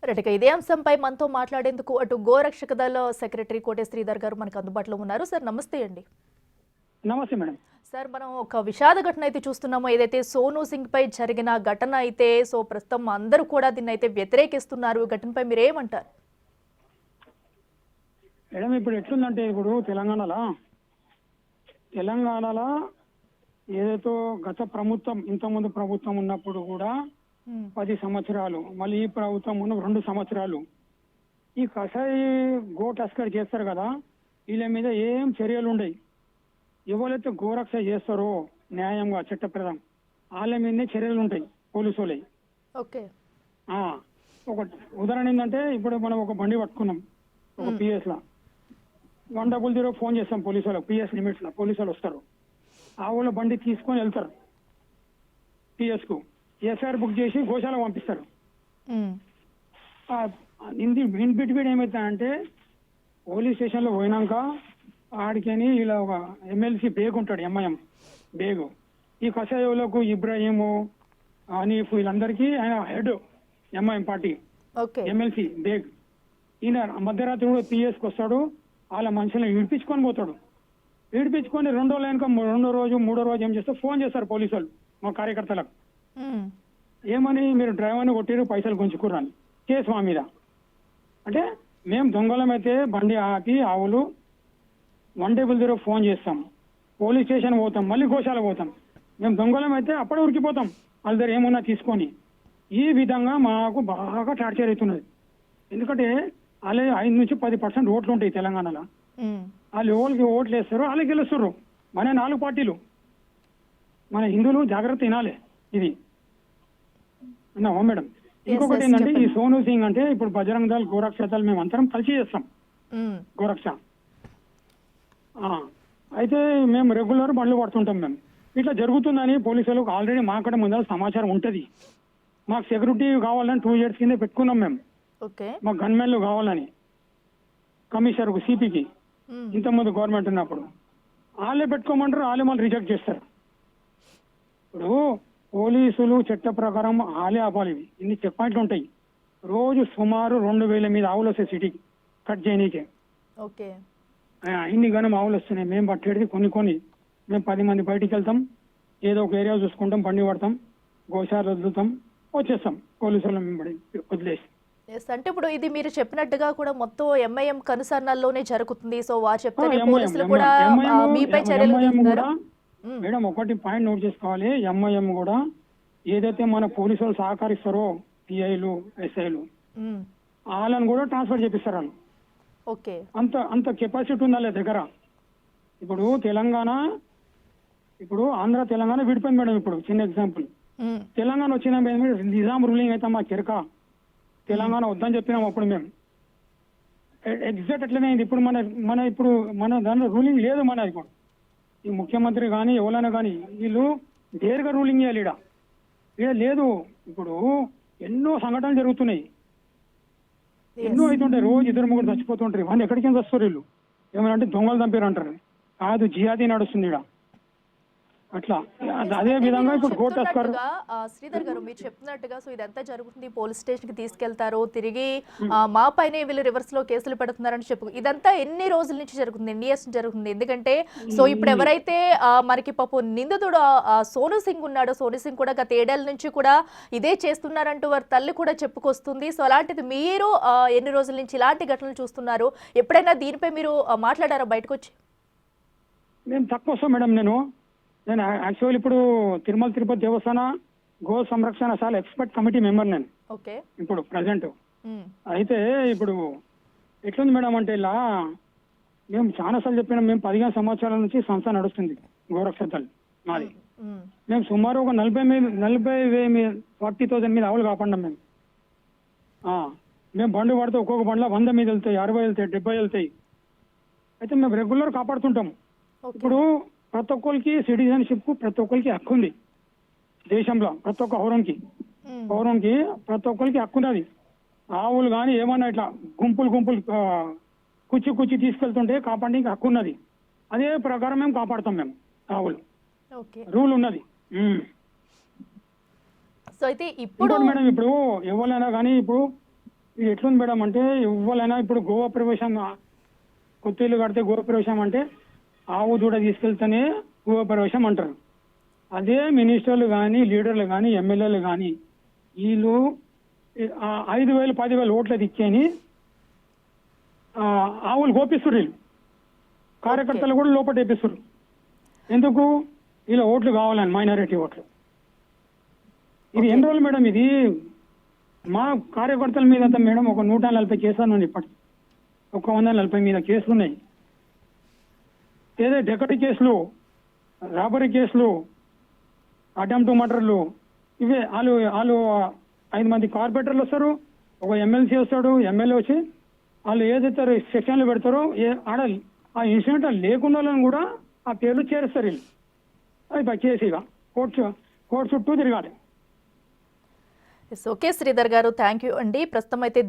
Right. ఇదే అంశంపై మనతో మాట్లాడేందుకు అటు గోరక్షక దళ సెక్రటరీ కోటే శ్రీధర్ గారు మనకు అందుబాటులో ఉన్నారు. సార్ నమస్తే అండి. నమస్తే మేడం. సార్ మనం ఒక విషాద ఘటన అయితే చూస్తున్నాము. ఏదైతే సోనూ సింగ్ పై జరిగిన ఘటన అయితే ప్రస్తుతం అందరూ కూడా దీన్ని అయితే వ్యతిరేకిస్తున్నారు. ఈ ఘటనపై మీరు ఏమంటారు? మేడం ఇప్పుడు ఎట్లుందంటే ఇప్పుడు తెలంగాణలో ఏదైతే గత ప్రభుత్వం ఇంతకుముందు ప్రభుత్వం ఉన్నప్పుడు కూడా 10 సంవత్సరాలు, మళ్ళీ ఈ ప్రభుత్వం ఉన్న 2 సంవత్సరాలు ఈ కసాయి గోటస్కర్ చేస్తారు కదా, వీళ్ళ మీద ఏం చర్యలు ఉండవు. ఎవరైతే గోరక్ష చేస్తారో న్యాయంగా చట్టప్రదం వాళ్ళ మీదనే చర్యలు ఉంటాయి పోలీసు వాళ్ళవి. ఓకే. ఒక ఉదాహరణ ఏంటంటే ఇప్పుడు మనం ఒక బండి పట్టుకున్నాం ఒక పిఎస్ లా 100 ఫోన్ చేస్తాం పోలీసు వాళ్ళకి, పిఎస్ లిమిట్స్ లా పోలీసు వాళ్ళు వస్తారు. ఆ వాళ్ళ బండి తీసుకొని వెళ్తారు పిఎస్ కు, ఎస్ఆర్ బుక్ చేసి గోశాల పంపిస్తారు. ఇన్ బిట్వీన్ ఏమవుతాయంటే పోలీస్ స్టేషన్ లో పోయినాక ఆడికని ఇలా ఒక ఎమ్మెల్సీ బేగ్ ఉంటాడు, ఎంఐఎం బేగు. ఈ కషాయోలకు ఇబ్రాహీము, హనీఫ్ వీళ్ళందరికీ ఆయన head MIM party MLC Baig. ఈయన మధ్యరాత్రి కూడా పిఎస్కి వస్తాడు, వాళ్ళ మనుషులను విడిపించుకొని పోతాడు. విడిపించుకొని రెండో రోజు మూడో రోజు ఏం చేస్తారు, ఫోన్ చేస్తారు పోలీసు వాళ్ళు మా కార్యకర్తలకు. ఏమని, మీరు డ్రైవర్ని కొట్టిరు, పైసలు గుంజుకుర్రని కేసు మా మీద. అంటే మేము దొంగలమైతే బండి ఆపి ఆవులు 100 ఫోన్ చేస్తాం, పోలీస్ స్టేషన్ పోతాం, మళ్ళీ గోశాల పోతాం. మేము దొంగలమైతే అప్పుడే ఉరికిపోతాం వాళ్ళ దగ్గర ఏమున్నా తీసుకొని. ఈ విధంగా మాకు బాగా టార్చర్ అవుతున్నది. ఎందుకంటే వాళ్ళే 5 నుంచి 10% ఓట్లు ఉంటాయి తెలంగాణలో. వాళ్ళు ఎవరికి ఓట్లు వేస్తారు వాళ్ళకి గెలుస్తారు. మన 4 పార్టీలు, మన హిందువులు జాగ్రత్త వినాలి ఇది. అవునా మేడం? ఇంకొకటి ఏంటంటే ఈ సోనూ సింగ్ అంటే ఇప్పుడు బజరంగ దళ్ గోరక్ష దళ్ మేము అందరం కలిసి చేస్తాం గోరక్ష. అయితే మేము రెగ్యులర్ బండ్లు పడుతుంటాం. మేము ఇట్లా జరుగుతుందని పోలీసులకు ఆల్రెడీ మాకడ ముందర సమాచారం ఉంటుంది. మాకు సెక్యూరిటీ కావాలని 2 years కింద పెట్టుకున్నాం మేము. మాకు గన్మెన్లు కావాలని కమిషనర్కు, సిపికి ఇంతకుముందు గవర్నమెంట్ ఉన్నప్పుడు వాళ్ళే పెట్టుకోమంటారు, వాళ్ళే మళ్ళీ రిజెక్ట్ చేస్తారు. ఇప్పుడు పోలీసులు చట్ట ప్రకారం వాళ్ళే ఆపాలి. ఇన్ని చెక్ పాయింట్లు ఉంటాయి. రోజు సుమారు 2000 మీద ఆవులు వస్తాయి సిటీకి కట్ చేయనీకే. ఇన్ని గనం ఆవులు వస్తున్నాయి. మేము పట్టేది కొన్ని మేము 10 మంది బయటికి వెళ్తాం, ఏదో ఒక ఏరియా చూసుకుంటాం, బండి పడతాం, గోశాల వదులుతాం, వచ్చేస్తాం పోలీసులు వదిలేసి. అంటే ఇప్పుడు ఇది మీరు చెప్పినట్టుగా కూడా మొత్తం ఎంఐఎం కనుసన్నల్లోనే జరుగుతుంది. సో వారు చెప్తారు పోలీసులు కూడా మీపై చర్యలు తీసుకుంటారు. మేడం ఒకటి పాయింట్ నోట్ చేసుకోవాలి, ఎంఐఎం కూడా ఏదైతే మన పోలీసులు సహకరిస్తారో పిఐలు, ఎస్ఐలు వాళ్ళని కూడా ట్రాన్స్ఫర్ చేపిస్తారు వాళ్ళు. అంత కెపాసిటీ ఉందా దగ్గర. ఇప్పుడు ఆంధ్ర తెలంగాణ విడిపోయింది మేడం. ఇప్పుడు చిన్న ఎగ్జాంపుల్, తెలంగాణ వచ్చిన నిజాం రూలింగ్ అయితే మా కెరక తెలంగాణ వద్దని చెప్పినాం అప్పుడు మేము. ఎగ్జాక్ట్ అట్లనే అయింది. ఇప్పుడు మన దాంట్లో రూలింగ్ లేదు. మన ఇప్పుడు ఈ ముఖ్యమంత్రి కానీ ఎవరైనా కానీ వీళ్ళు నేరుగా రూలింగ్ చేయాలి. ఈడ లేదు. ఇప్పుడు ఎన్నో సంఘటనలు జరుగుతున్నాయి, ఎన్నో అవుతుంటాయి. రోజు 2-3 చచ్చిపోతుంటారు. వాళ్ళు ఎక్కడికి వస్తారు వీళ్ళు? ఏమంటే దొంగలు చంపారు అంటారు. కాదు, జిహాదీ నడుస్తుంది ఈడ. అట్లా అదే విధంగా ఇప్పుడు గోటస్కర్ శ్రీధర్ గారు మీరు చెప్తున్నట్టుగా సో ఇదంతా జరుగుతుంది, పోలీస్ స్టేషన్ కి తీసుకెళ్తారు, తిరిగి మా పైన వీళ్ళు రివర్స్ లో కేసులు పెడుతున్నారని చెప్పు. ఇదంతా ఎన్ని రోజుల నుంచి జరుగుతుంది, ఎన్ని ఇయర్స్ జరుగుతుంది? ఎందుకంటే సో ఇప్పుడు ఎవరైతే మనకి పాపం నిందితుడు సోనూ సింగ్ ఉన్నాడో, సోనూ సింగ్ కూడా గత 7 ఏళ్ల నుంచి కూడా ఇదే చేస్తున్నారంటూ వారి తల్లి కూడా చెప్పుకొస్తుంది. సో అలాంటిది మీరు ఎన్ని రోజుల నుంచి ఇలాంటి ఘటనలు చూస్తున్నారు? ఎప్పుడైనా దీనిపై మీరు మాట్లాడారా బయటకు వచ్చి? మేము తక్కువ వస్తాం మేడం. నేను యాక్చువల్ ఇప్పుడు తిరుమల తిరుపతి దేవస్థాన గో సంరక్షణ ఎక్స్పర్ట్ కమిటీ మెంబర్ నేను ఇప్పుడు ప్రజెంట్. అయితే ఇప్పుడు ఎట్లుంది మేడం అంటే ఇలా మేము చాలాసార్లు చెప్పినాం. మేము 15 సంవత్సరాల నుంచి సంస్థ నడుస్తుంది గోరక్ష దళ్ మాది. మేము సుమారు ఒక 40,000 మీద ఆవులు కాపాడినాం మేము. మేము బండి పడితే ఒక్కొక్క బండ్లో 100 మీద వెళ్తాయి, 60 వెళ్తాయి, 70 వెళ్తాయి. అయితే మేము రెగ్యులర్ కాపాడుతుంటాం. ఇప్పుడు ప్రతి ఒక్కరికి సిటిజన్షిప్ ప్రతి ఒక్కరికి హక్కు ఉంది దేశంలో. ప్రతి ఒక్క పౌరునికి ప్రతి ఒక్కరికి హక్కు ఉన్నది. ఆవులు కానీ ఏమన్నా ఇట్లా గుంపులు కుచ్చి తీసుకెళ్తుంటే కాపాడడానికి హక్కు ఉన్నది. అదే ప్రకారం మేము కాపాడుతాం. మేము ఆవులు రూల్ ఉన్నది. సో అయితే ఇప్పుడు మేడం ఇప్పుడు ఎవరైనా కానీ ఇప్పుడు ఇది ఎట్లుంది మేడం అంటే ఎవరైనా ఇప్పుడు గోవా ప్రవేశం కొత్త ఇల్లు కడితే గోవా ప్రవేశం అంటే ఆవు దూడ తీసుకెళ్తేనే గోవా ప్రవేశం అంటారు. అదే మినిస్టర్లు కానీ లీడర్లు కానీ ఎమ్మెల్యేలు కానీ వీళ్ళు 5,000 10,000 ఓట్ల దిక్కేని ఆవులు గోపిస్తారు. వీళ్ళు కార్యకర్తలు కూడా లోపల వేపిస్తారు. ఎందుకు? ఇలా ఓట్లు కావాలని, మైనారిటీ ఓట్లు. ఇది ఎన్ని రోజులు మేడం? ఇది మా కార్యకర్తల మీద అంతా మేడం ఒక 140 కేసులు ఉన్నాయి. ఇప్పటి 140 మీద కేసులు ఉన్నాయి. ఏదో డెకటీ కేసులు, రాబరీ కేసులు, అటెంప్ట్ మర్డర్లు, ఇవే. వాళ్ళు 5 మంది కార్పొరేటర్లు వస్తారు, ఒక ఎమ్మెల్సీ వస్తాడు, ఎమ్మెల్యే వచ్చి వాళ్ళు ఏదైతే సెక్షన్లు పెడతారో ఆడ ఆ ఇన్సిడెంట్ లేకుండా వాళ్ళని కూడా ఆ పేర్లు చేరుస్తారు వీళ్ళు. అది కేసీగా కోర్టు చుట్టూ తిరగాలి. ఓకే శ్రీధర్ గారు, థ్యాంక్ యూ అండి. ప్రస్తుతం అయితే